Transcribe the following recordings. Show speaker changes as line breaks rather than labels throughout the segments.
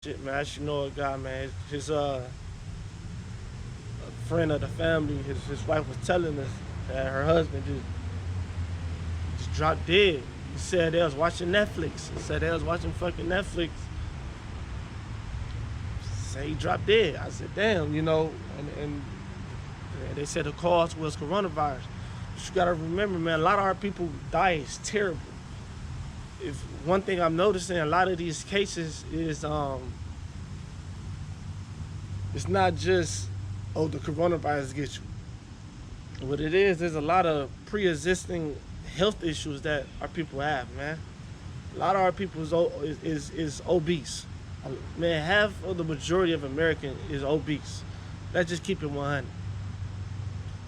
Shit, man, I should know a guy, man. His a friend of the family, his wife was telling us that her husband just dropped dead. He said they was watching Netflix. He said they was watching fucking Netflix. Say he dropped dead. I said, damn, and they said the cause was coronavirus. But you gotta remember, man, a lot of our people die is terrible. If one thing I'm noticing, a lot of these cases is it's not just, oh, the coronavirus gets you. What it is, there's a lot of pre-existing health issues that our people have, man. A lot of our people is obese. Man, half of the majority of American is obese. Let's just keep it 100.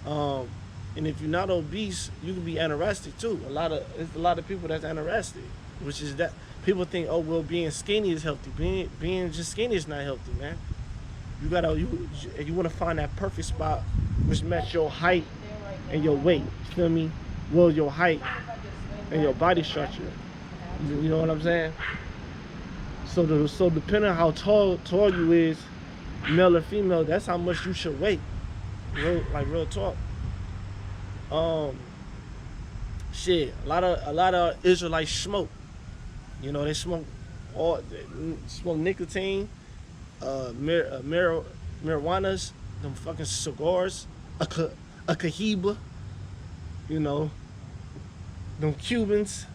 Um, and if you're not obese, you can be anorexic too. It's a lot of people that's anorexic, which is that people think, oh well, being skinny is healthy. Being just skinny is not healthy, man. You want to find that perfect spot which match your height and your weight. You feel me? Well, your height and your body structure. You know what I'm saying? So depending on how tall you is, male or female, that's how much you should weigh. Real talk. Um, Shit. A lot of Israelites smoke. They smoke nicotine, marijuanas, them fucking cigars, a cohiba, you know, them Cubans.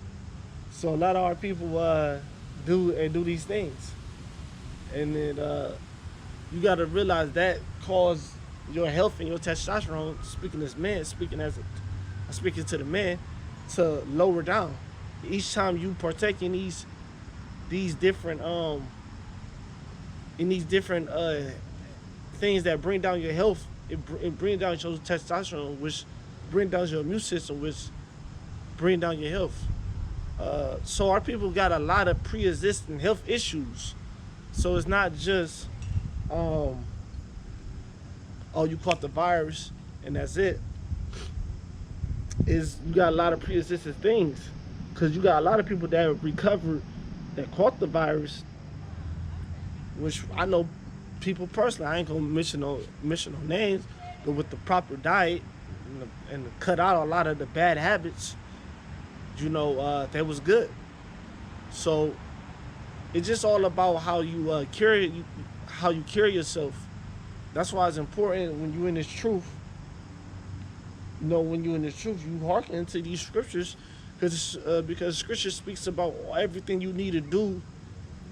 So a lot of our people do these things, and then you got to realize that cause your health and your testosterone. I'm speaking to the man, to lower down. Each time you partake in these different things that bring down your health, it bring down your testosterone, which bring down your immune system, which bring down your health. So our people got a lot of pre-existing health issues. So it's not just, oh, you caught the virus and that's it. Is you got a lot of pre-existing things, because you got a lot of people that recovered, that caught the virus, which I know people personally. I ain't gonna mention no names, but with the proper diet and cut out a lot of the bad habits, that was good. So it's just all about how you carry yourself. That's why it's important when you in this truth. When you're in the truth, you hearken into these scriptures, because scripture speaks about everything you need to do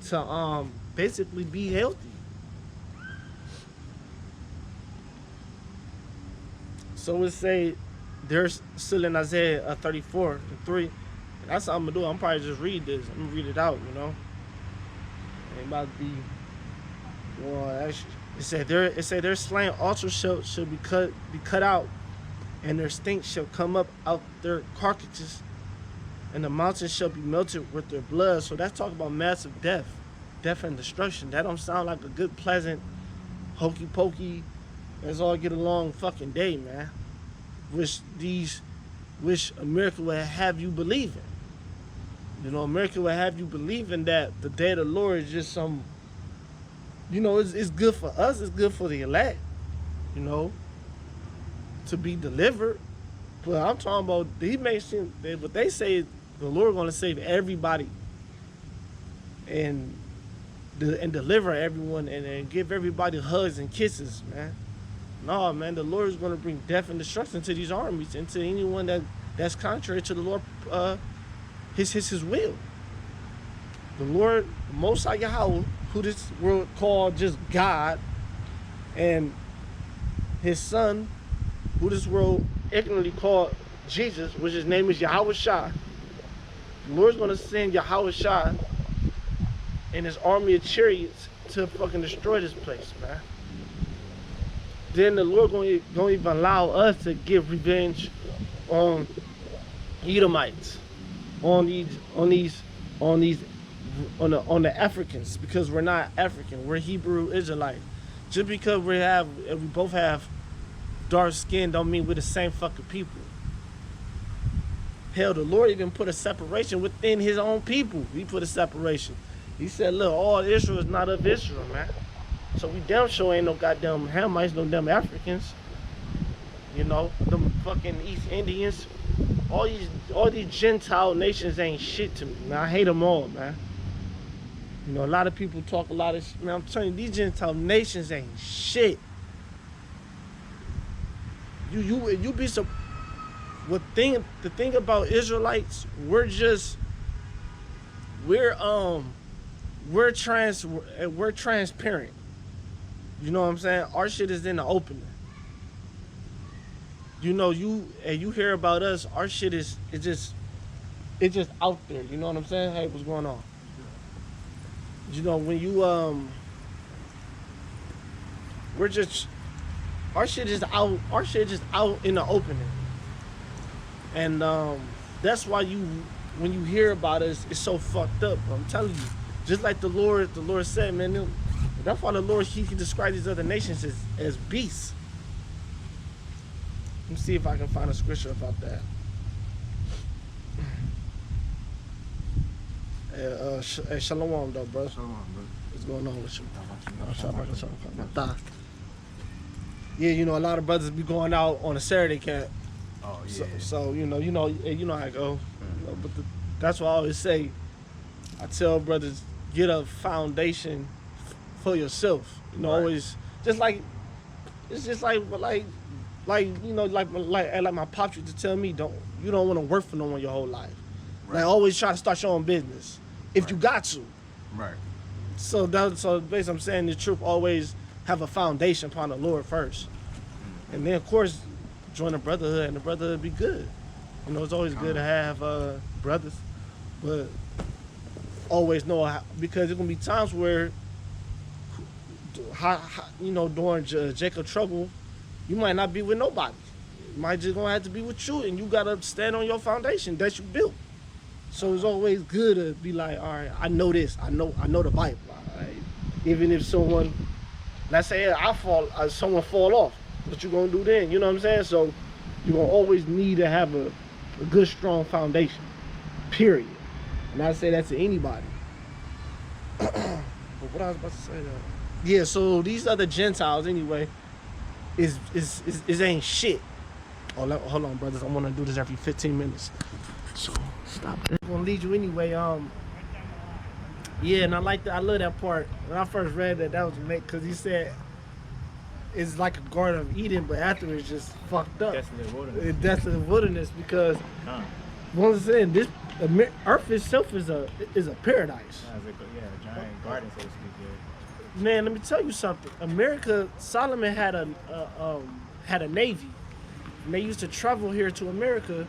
to basically be healthy. So it say there's still in Isaiah 34:3. That's what I'm gonna do. I'm probably just read this. I'm gonna read it out. Ain't about to be. Well, actually, it said their slain also shall be cut out, and their stink shall come up out their carcasses, and the mountains shall be melted with their blood. So that's talking about massive death and destruction. That don't sound like a good, pleasant, hokey pokey, let's all get along fucking day, man. Which America will have you believing. America will have you believing that the day of the Lord is just some. It's good for us. It's good for the elect. You know, to be delivered. But I'm talking about, he makes what they say, the Lord going to save everybody and deliver everyone, and give everybody hugs and kisses, man. No, man, the Lord is going to bring death and destruction to these armies and to anyone that's contrary to the Lord, his will. The Lord, Most High Yahweh, who this world called just God, and his son, who this world ignorantly called Jesus, which his name is Yahweh Shai. The Lord's going to send Yahweh Shai and his army of chariots to fucking destroy this place, man. Then the Lord going to even allow us to give revenge on Edomites, on the Africans, because we're not African, we're Hebrew Israelite. Just because we both have dark skin don't mean we're the same fucking people. Hell, the Lord even put a separation within his own people. He put a separation. He said, look, all Israel is not of Israel, man. So we damn sure ain't no goddamn Hamites, no damn Africans. You know, them fucking East Indians. All these Gentile nations ain't shit to me, man. I hate them all, man. You know, a lot of people talk a lot of shit. Man, I'm telling you, these Gentile nations ain't shit. You be so. The thing about Israelites, we're transparent. You know what I'm saying? Our shit is in the opening. You know, you hear about us, our shit it's just out there. You know what I'm saying? Hey, what's going on? You know, when you our shit is out. Our shit just out in the opening. And that's why when you hear about us, it's so fucked up. I'm telling you, just like the Lord said, man. That's why the Lord he can describe these other nations as beasts. Let me see if I can find a scripture about that. Shalom, though, bro.
Shalom, bro.
What's going on with you? Yeah, you know, a lot of brothers be going out on a Saturday camp.
Oh yeah.
So you know how I go. You know, but that's why I always say. I tell brothers, get a foundation for yourself. You know, always just like it's just like you know like my pops used to tell me, you don't want to work for no one your whole life. Right. Like always try to start your own business if you got to.
Right.
So basically I'm saying the truth, always have a foundation upon the Lord first. And then of course join the brotherhood, and the brotherhood be good. You know, it's always good to have brothers, but always know how, because there's gonna be times where you know, during Jacob trouble, you might not be with nobody. You might just gonna have to be with you, and you gotta stand on your foundation that you built. So it's always good to be like, all right, I know this, I know the Bible. Right? Even if someone, let's say someone fall off, what you gonna do then? You know what I'm saying? So you're gonna always need to have a good, strong foundation. Period. And I say that to anybody. But what I was about to say though. Yeah, so these other Gentiles anyway is ain't shit. Oh, hold on, brothers. I want to do this every 15 minutes. So stop that. I'm gonna lead you anyway. Yeah, and I love that part. When I first read that was made because he said it's like a Garden of Eden, but after it's just fucked up.
Desolate wilderness.
It's desolate wilderness because once again, this Earth itself is a paradise.
A giant garden, so to speak. Yeah.
Man, let me tell you something. Solomon had a navy, and they used to travel here to America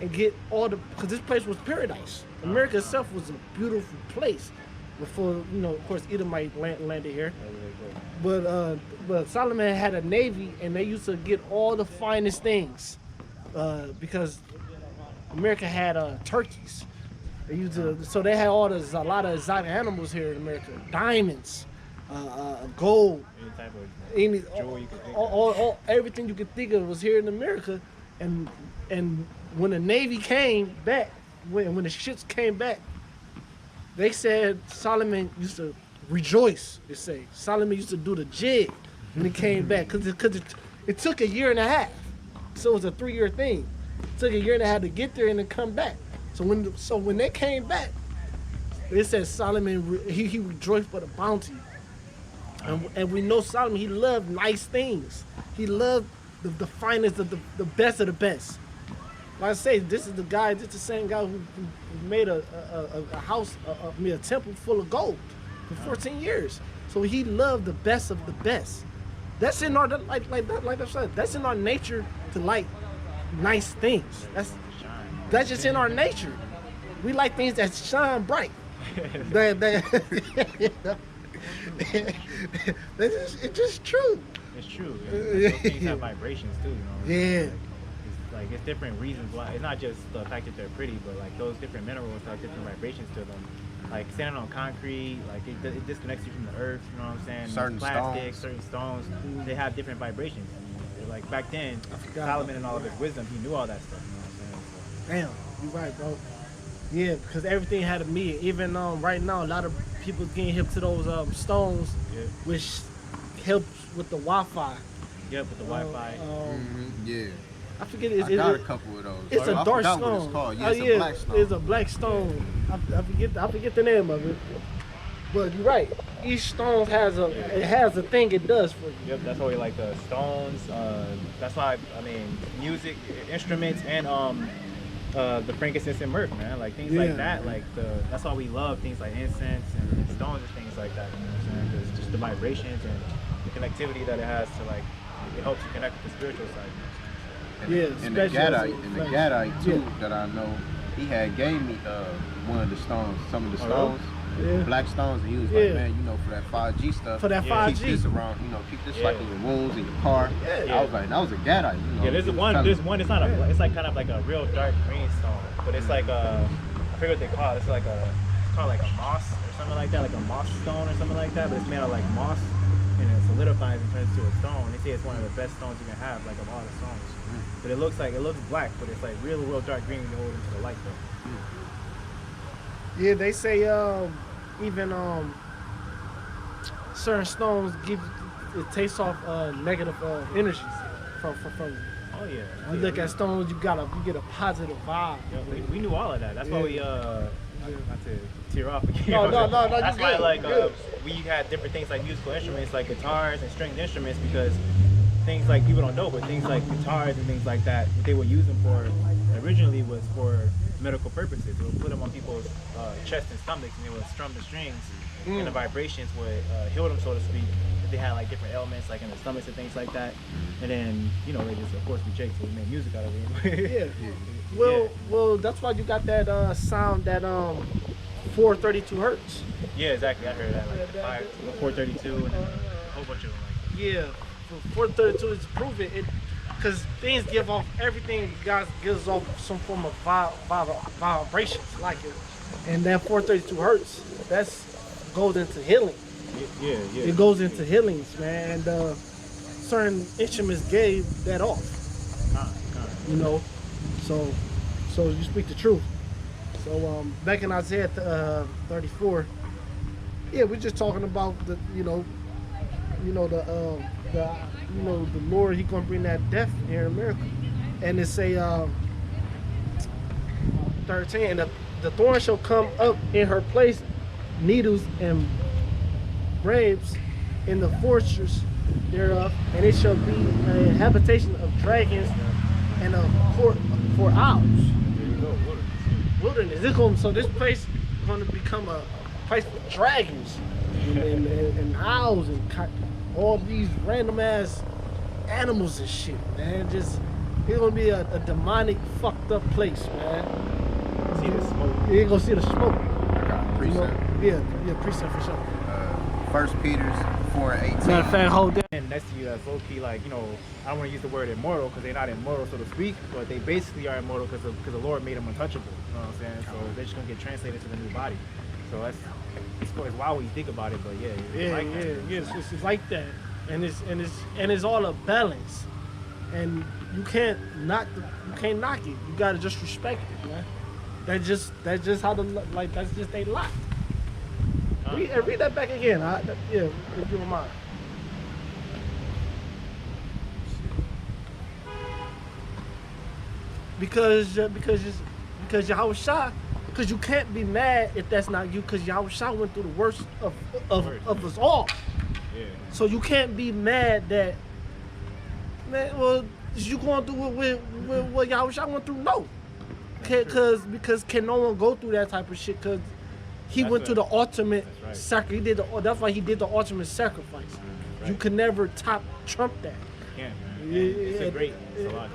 and get because this place was paradise. America itself was a beautiful place before, you know, of course, Edomite landed here. But Solomon had a navy, and they used to get all the finest things because America had turkeys. They used to, so they had a lot of exotic animals here in America. Diamonds, gold,
any type of jewel you could think
of. Everything you could think of was here in America. And when the Navy came back, when the ships came back, they said Solomon used to rejoice. They say Solomon used to do the jig when he came back because it took a year and a half. So it was a 3-year thing. It took a year and a half to get there and then come back. So when they came back, they said Solomon he rejoiced for the bounty. And we know Solomon, he loved nice things. He loved the finest of the best of the best. Like I say, this is the same guy who made a house, a temple full of gold for 14 years. So he loved the best of the best. That's in our like I said, that's in our nature to like nice things. That's just in our nature. We like things that shine bright. It's just true.
It's true. Those things have vibrations too, you know.
Yeah.
It's different reasons why. It's not just the fact that they're pretty, but like those different minerals have different vibrations to them. Like standing on concrete, like it disconnects you from the earth. You know what I'm saying?
Certain
plastic, certain stones, they have different vibrations. Like back then, Solomon and all of his wisdom, he knew all that stuff. You know what I'm saying? So.
Damn, you're right, bro. Yeah, because everything had a meaning. Even right now, a lot of people getting hip to those stones,
Yeah.
which helps with the Wi-Fi.
Yep, with the Wi-Fi.
Yeah.
I forget
I got a couple of those.
It's a
I
dark
forgot
stone.
what it's called. Yeah,
Oh,
it's a black stone.
It's a black stone. I forget the name of it. But you're right. Each stone has a thing it does for you.
Yep, that's why we like the stones. That's why I mean music, instruments, and the frankincense and myrrh, man. Like things like that. Like that's why we love things like incense and stones and things like that. You know what I'm saying? 'Cause just the vibrations and the connectivity that it has to like it helps you connect with the spiritual side. You know what I'm saying?
And the
especially
Gadite, too, that I know, he had gave me one of the stones, some of the stones, black stones, and he was like, man, you know, for that 5G stuff,
For that 5G.
keep this around, you know, keep this like in your rooms, in your car. I was like, that was a Gadite, you know.
Yeah, there's one. It's not a. It's like kind of like a real dark green stone, but it's like I forget what they call it. It's like it's called like a moss or something like that, like a moss stone or something like that. But it's made of like moss, and it solidifies and turns into a stone. They say it's one of the best stones you can have, like of all the stones. But it looks black, but it's like real dark green when you hold it into the light though.
Yeah, they say even certain stones it takes off negative energies from.
Oh yeah.
You look at stones, you get a positive vibe.
Yeah, we knew all of that. That's why we not to tear off again.
No,
That's
you
why
good,
like
you good.
we had different things like musical instruments like guitars and stringed instruments because things like people don't know, but things like guitars and things like that, what they were using for originally was for medical purposes. They would put them on people's chest and stomachs, and they would strum the strings, and the vibrations would heal them, so to speak. If they had like different ailments, like in their stomachs and things like that, and then they just of course we checked, so we made music out of it.
Well, that's why you got that sound that 432 hertz.
Yeah, exactly. I heard that like the 432 and a whole bunch of them. Like
Yeah, 432 is proven it because things give off everything. Guys gives off some form of vibrations like it, and that 432 hertz goes into healing.
Yeah.
It goes into healings, man. And certain instruments gave that off. You know, so you speak the truth. So back in Isaiah 34, we're just talking about the Lord, He gonna bring that death here in America, and it say 13, and the thorn shall come up in her place, needles and grapes in the fortress thereof, and it shall be a habitation of dragons and a court for owls.
there you go,
Wilderness. So this place is gonna become a place for dragons and owls and all these random ass animals and shit, man. It's gonna be a demonic, fucked up place, man.
See the smoke.
You ain't gonna see the smoke.
I got a precept.
Yeah, precept for sure.
1 Peter's 4:18.
Matter of fact, hold that.
And next to you, that's low key, like, I don't want to use the word immortal because they're not immortal, so to speak, but they basically are immortal because the Lord made them untouchable. You know what I'm saying? So they're just gonna get translated to the new body. So it's wild when you think about it, but it's like that.
It's like that, and it's all a balance, and you can't knock it. You gotta just respect it, man. That's just how that's just they lot. Read that back again. If you don't mind. Because Yahushua, because you can't be mad if that's not you, because Yahushua went through the worst of us all.
Yeah.
So you can't be mad that, man, well, you going through with what Yahushua went through? No. Because can no one go through that type of shit? Because he went to the ultimate sacrifice. That's why he did the ultimate sacrifice.
Right.
You can never trump that.
Yeah, man. It's a lot.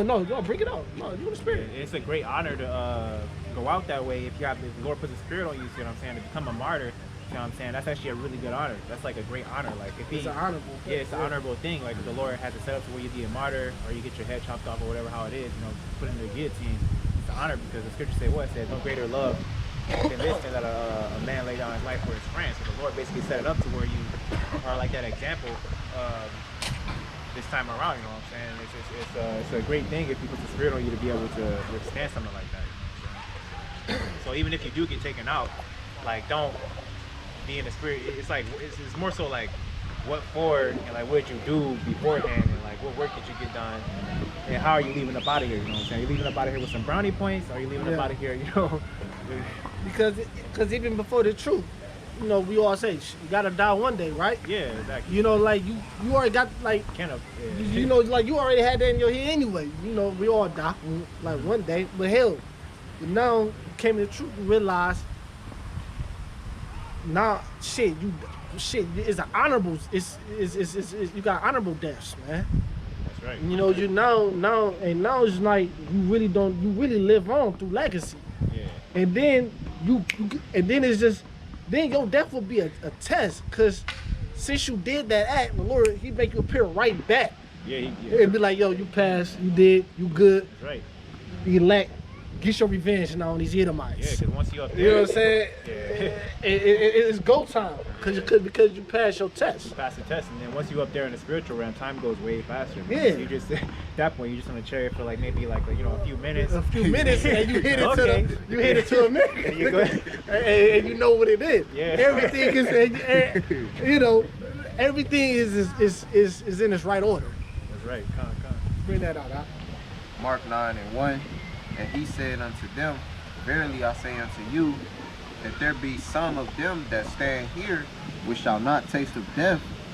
No, bring it out. No, you in the spirit.
It's a great honor to go out that way if the Lord puts His Spirit on you. See what I'm saying? To become a martyr. You know what I'm saying? That's actually a really good honor. That's like a great honor. Like if
It's an honorable thing.
Yeah, it's an honorable thing. Like if the Lord has it set up to where you be a martyr or you get your head chopped off or whatever how it is, put in the guillotine. It's an honor because the scripture say what? It says no greater love than this than that a man lay down his life for his friends. So the Lord basically set it up to where you are like that example this time around. You know what I'm saying? It's a great thing if He puts the Spirit on you to be able to withstand something like that. You know what I'm saying? So even if you do get taken out, like don't being a spirit, it's like it's more so like what for and like what you do beforehand and like what work did you get done and how are you leaving up out of here? You know what I'm saying? You leaving up out of here with some brownie points? Or are you leaving up out of here? You know,
because even before the truth, you know, we all say you gotta die one day, right?
yeah, exactly.
You know, like you already got like.
Kind of. Yeah.
You know, like you already had that in your head anyway. You know, we all die like one day. But hell, now came to the truth and realized, nah, shit, it's an honorable. It's you got honorable deaths, man.
That's right.
You know, you now it's like you really live on through legacy.
Yeah.
And then it's just then your death will be a test, cause since you did that act, the Lord, He make you appear right back.
Yeah.
It'd be like, yo, you passed, you did, you good.
That's right.
The elect, get your revenge now on these Edomites.
Yeah, because once you up there,
You know what I'm saying?
Yeah.
It's go time, because you passed your test.
You pass the test, and then once you up there in the spiritual realm, time goes way faster. Man.
Yeah.
You just at that point, you're just on a chariot for like maybe like a few minutes.
A few minutes, and you hit it
Okay.
you hit it to America,
And you go-
and you know what it is.
Yeah.
Everything is, you know, everything is in its right order.
That's right. Come.
Bring that out, huh?
Mark 9:1, and he said unto them, Verily I say unto you, that there be some of them that stand here which shall not taste of death